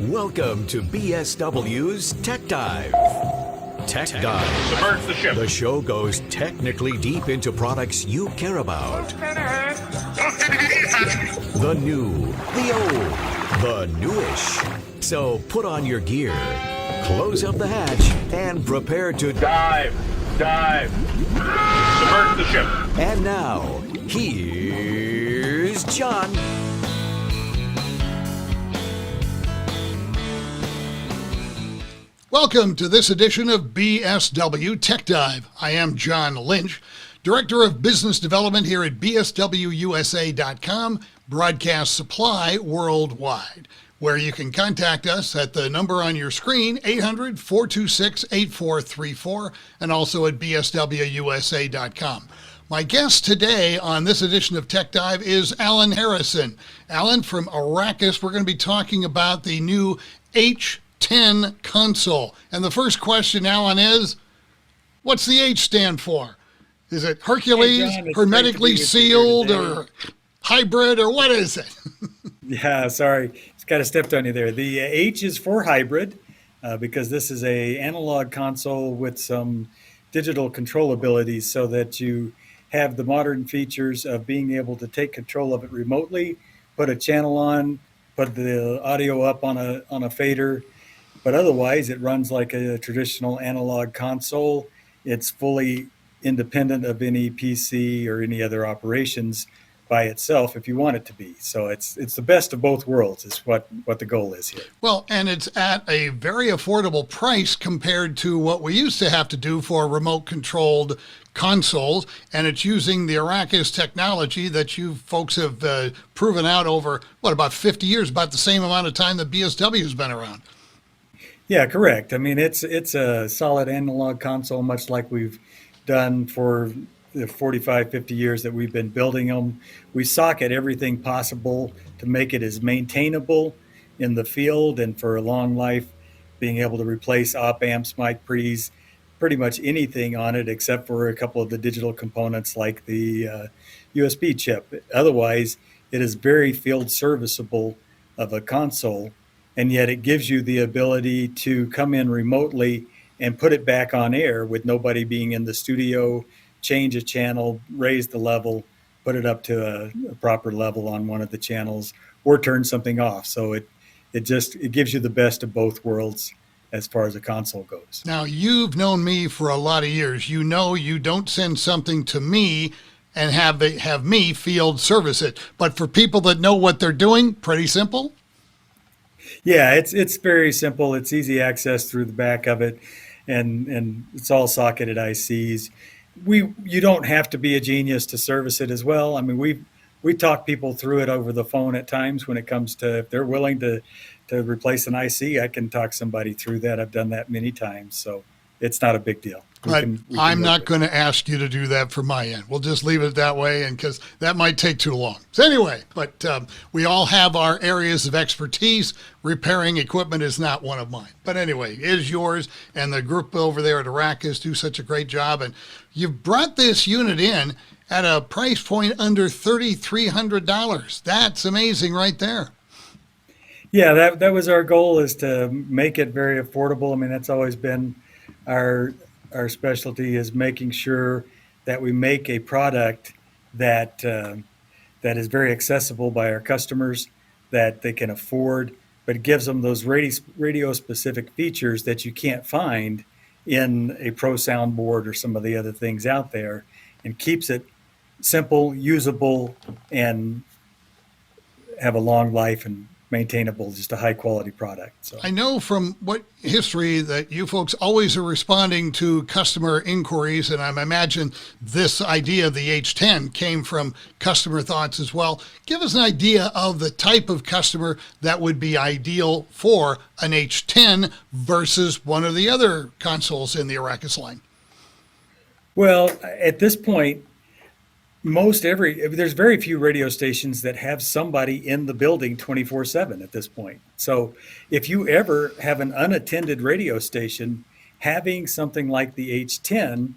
Welcome to BSW's Tech Dive. Tech Dive. Submerge the ship. The show goes technically deep into products you care about. The new, the old, the newish. So put on your gear, close up the hatch, and prepare to Dive. Submerge the ship. And now, here's John. Welcome to this edition of BSW Tech Dive. I am John Lynch, Director of Business Development here at BSWUSA.com, Broadcast Supply Worldwide, where you can contact us at the number on your screen, 800-426-8434, and also at BSWUSA.com. My guest today on this edition of Tech Dive is Alan Harrison. Alan from Arrakis. We're going to be talking about the new H-10 console. And the first question, Alan, is what's the H stand for? Is it Hercules, Hey, John, hermetically sealed, or hybrid, or what is it? Yeah, sorry. Just kind of stepped on you there. The H is for hybrid because this is a analog console with some digital control abilities so that you have the modern features of being able to take control of it remotely, put a channel on, put the audio up on a fader. But otherwise, it runs like a traditional analog console. It's fully independent of any PC or any other operations by itself if you want it to be. So it's the best of both worlds is what the goal is here. Well, and it's at a very affordable price compared to what we used to have to do for remote controlled consoles. And it's using the Arrakis technology that you folks have proven out over, about 50 years, about the same amount of time that BSW has been around. Yeah, correct. I mean, it's a solid analog console, much like we've done for the 45, 50 years that we've been building them. We socket everything possible to make it as maintainable in the field and for a long life, being able to replace op amps, mic pre's, pretty much anything on it except for a couple of the digital components like the USB chip. Otherwise, it is very field serviceable of a console. And yet it gives you the ability to come in remotely and put it back on air with nobody being in the studio, change a channel, raise the level, put it up to a proper level on one of the channels, or turn something off. So it gives you the best of both worlds as far as a console goes. Now, you've known me for a lot of years. You know you don't send something to me and have me field service it. But for people that know what they're doing, pretty simple. Yeah, it's very simple. It's easy access through the back of it, and it's all socketed ICs. You don't have to be a genius to service it as well. I mean, we talk people through it over the phone at times when it comes to if they're willing to replace an IC. I can talk somebody through that. I've done that many times, so it's not a big deal. But I'm not going to ask you to do that for my end. We'll just leave it that way, and because that might take too long. So anyway, but we all have our areas of expertise. Repairing equipment is not one of mine. But anyway, it is yours, and the group over there at Arrakis do such a great job. And you've brought this unit in at a price point under $3,300. That's amazing right there. Yeah, that was our goal, is to make it very affordable. I mean, that's always been our specialty, is making sure that we make a product that is very accessible by our customers, that they can afford, but it gives them those radio specific features that you can't find in a pro soundboard or some of the other things out there, and keeps it simple, usable, and have a long life and maintainable, just a high quality product. So I know from what history that you folks always are responding to customer inquiries, and I imagine this idea of the H-10 came from customer thoughts as well. Give us an idea of the type of customer that would be ideal for an H-10 versus one of the other consoles in the Arrakis line. Well, at this point, there's very few radio stations that have somebody in the building 24/7 at this point. So if you ever have an unattended radio station, having something like the H-10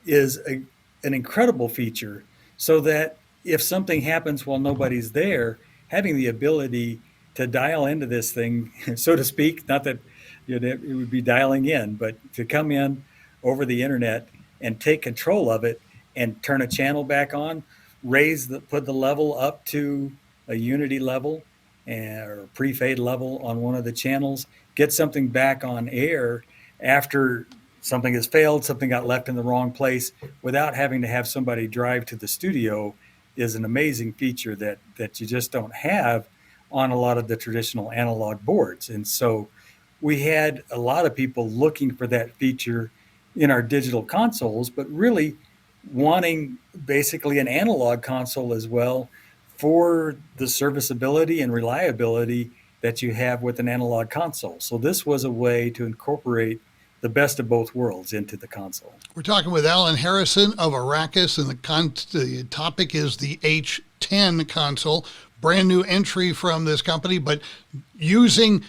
is an incredible feature, so that if something happens while nobody's there, having the ability to dial into this thing, so to speak, not that it would be dialing in, but to come in over the internet and take control of it and turn a channel back on, put the level up to a unity level or pre-fade level on one of the channels, get something back on air after something has failed, something got left in the wrong place, without having to have somebody drive to the studio, is an amazing feature that you just don't have on a lot of the traditional analog boards. And so we had a lot of people looking for that feature in our digital consoles, but really wanting basically an analog console as well for the serviceability and reliability that you have with an analog console. So this was a way to incorporate the best of both worlds into the console. We're talking with Alan Harrison of Arrakis, and the topic is the H-10 console, brand new entry from this company, but using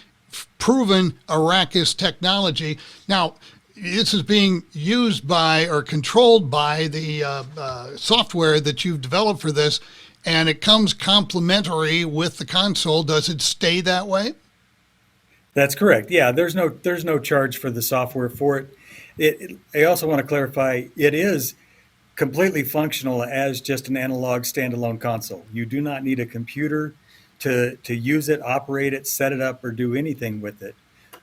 proven Arrakis technology. Now, this is being used by or controlled by the software that you've developed for this, and it comes complementary with the console. Does it stay that way? That's correct. Yeah, there's no charge for the software for it. I also want to clarify, it is completely functional as just an analog standalone console. You do not need a computer to use it, operate it, set it up, or do anything with it.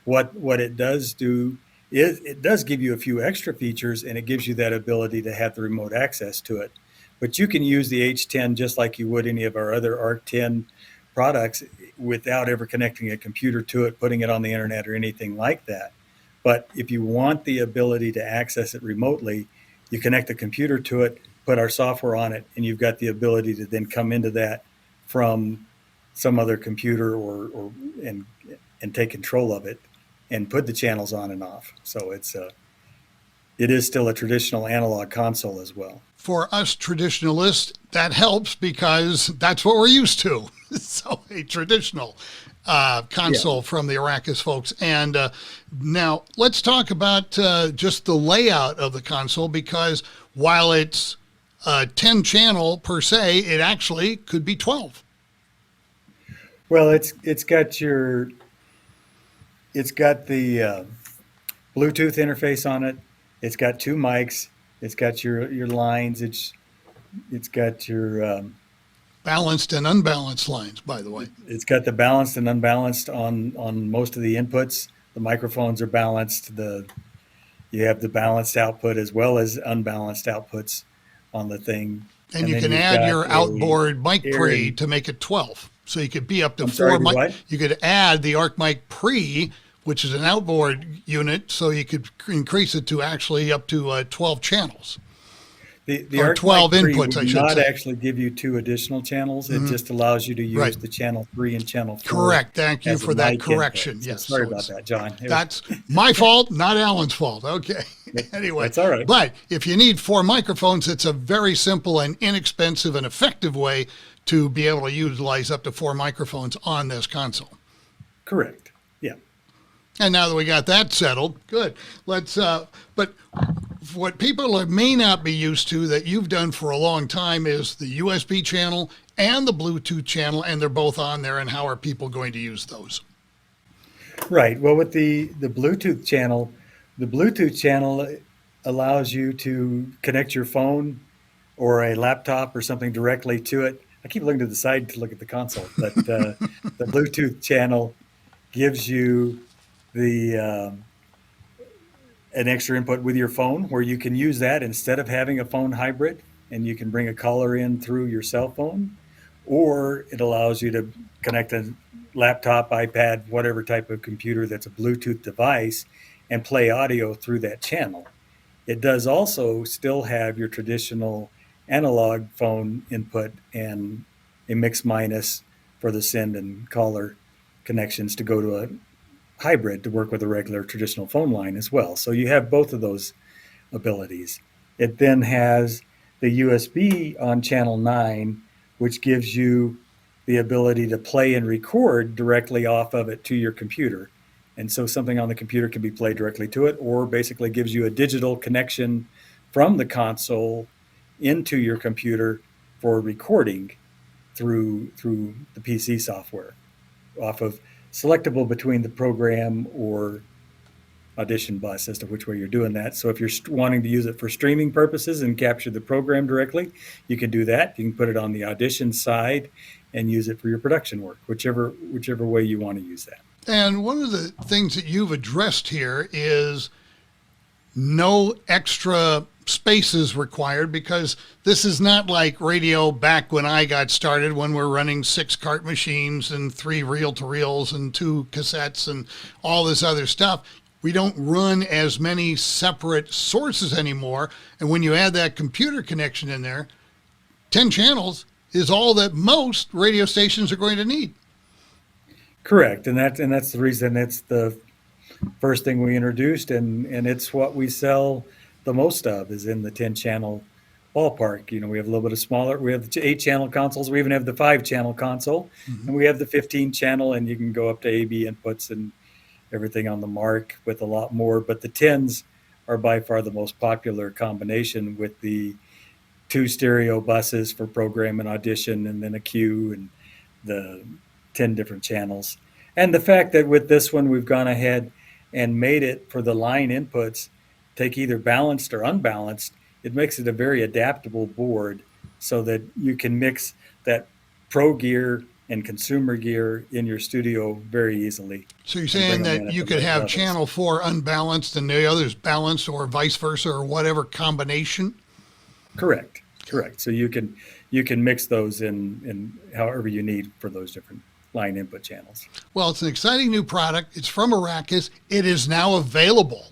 What it does do is it does give you a few extra features, and it gives you that ability to have the remote access to it. But you can use the H-10 just like you would any of our other ARC-10 products without ever connecting a computer to it, putting it on the internet, or anything like that. But if you want the ability to access it remotely, you connect a computer to it, put our software on it, and you've got the ability to then come into that from some other computer and take control of it and put the channels on and off. So it is still a traditional analog console as well. For us traditionalists, that helps because that's what we're used to. So a traditional console from the Arrakis folks. And now let's talk about just the layout of the console, because while it's 10 channel per se, it actually could be 12. Well, it's got the Bluetooth interface on it. It's got two mics. It's got your lines. It's got your balanced and unbalanced lines, by the way. It's got the balanced and unbalanced on most of the inputs. The microphones are balanced. You have the balanced output as well as unbalanced outputs on the thing. And you can add your outboard mic pre to make it 12. So you could be up to you could add the Arc Mic Pre, which is an outboard unit, so you could increase it to actually up to 12 channels. The or 12 Arc Mic inputs, Pre I should not say. actually give you two additional channels. It just allows you to use the channel 3 and channel 4. Correct. Thank you for that correction. Input. So yes. sorry about that, John. That's my fault, not Alan's fault. Okay. Anyway. That's all right. But if you need 4 microphones, it's a very simple and inexpensive and effective way to be able to utilize up to 4 microphones on this console. Correct. Yeah. And now that we got that settled, good. Let's, but what people may not be used to that you've done for a long time is the USB channel and the Bluetooth channel, and they're both on there. And how are people going to use those? Right. Well, with the Bluetooth channel allows you to connect your phone or a laptop or something directly to it. I keep looking to the side to look at the console, but the Bluetooth channel gives you an extra input with your phone, where you can use that instead of having a phone hybrid, and you can bring a caller in through your cell phone, or it allows you to connect a laptop, iPad, whatever type of computer that's a Bluetooth device, and play audio through that channel. It does also still have your traditional analog phone input and a mix minus for the send and caller connections to go to a hybrid to work with a regular traditional phone line as well. So you have both of those abilities. It then has the USB on channel 9, which gives you the ability to play and record directly off of it to your computer. And so something on the computer can be played directly to it, or basically gives you a digital connection from the console into your computer for recording through the PC software. off of selectable between the program or audition bus as to which way you're doing that. So if you're wanting to use it for streaming purposes and capture the program directly, you can do that. You can put it on the audition side and use it for your production work, whichever way you want to use that. And one of the things that you've addressed here is no extra spaces required, because this is not like radio back when I got started, when we're running 6 cart machines and 3 reel-to-reels and 2 cassettes and all this other stuff. We don't run as many separate sources anymore. And when you add that computer connection in there, 10 channels is all that most radio stations are going to need. Correct. And that's the reason it's the first thing we introduced, and it's what we sell the most of, is in the 10 channel ballpark. We have a little bit of smaller, we have the 8 channel consoles, we even have the 5 channel console, and we have the 15 channel, and you can go up to AB inputs and everything on the mark with a lot more. But the 10s are by far the most popular combination, with the 2 stereo buses for program and audition, and then a queue and the 10 different channels. And the fact that with this one, we've gone ahead and made it for the line inputs, take either balanced or unbalanced, it makes it a very adaptable board so that you can mix that pro gear and consumer gear in your studio very easily. So you're saying that you could have channel 4 unbalanced and the others balanced, or vice versa, or whatever combination? Correct. So you can mix those in however you need for those different line input channels. Well, it's an exciting new product. It's from Arrakis. It is now available.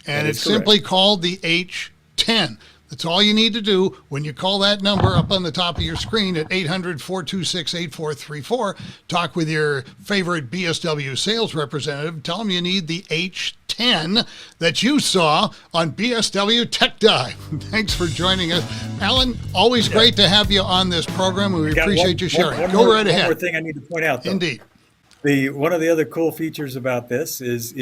And it's simply called the H-10. That's all you need to do when you call that number up on the top of your screen at 800-426-8434. Talk with your favorite BSW sales representative. Tell them you need the H-10 that you saw on BSW Tech Dive. Thanks for joining us. Alan, always great to have you on this program. We appreciate you sharing. Go right ahead. One more thing I need to point out, though. Indeed. One of the other cool features about this is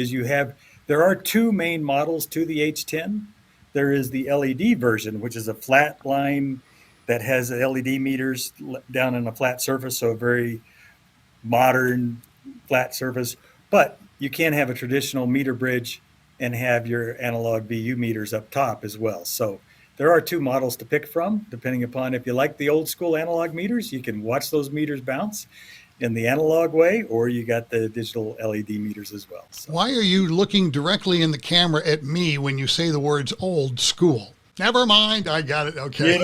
there are 2 main models to the H-10. There is the LED version, which is a flat line that has LED meters down on a flat surface, so a very modern flat surface. But you can have a traditional meter bridge and have your analog VU meters up top as well. So there are 2 models to pick from, depending upon if you like the old school analog meters, you can watch those meters bounce in the analog way, or you got the digital LED meters as well. So. Why are you looking directly in the camera at me when you say the words old school? Never mind, I got it. Okay.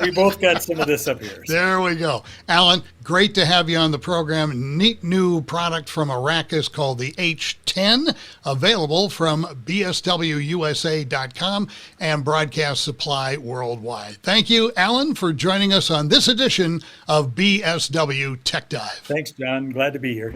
We both got some of this up here. So. There we go. Alan, great to have you on the program. Neat new product from Arrakis called the H-10, available from bswusa.com and Broadcast Supply worldwide. Thank you, Alan, for joining us on this edition of BSW Tech Dive. Thanks, John. Glad to be here.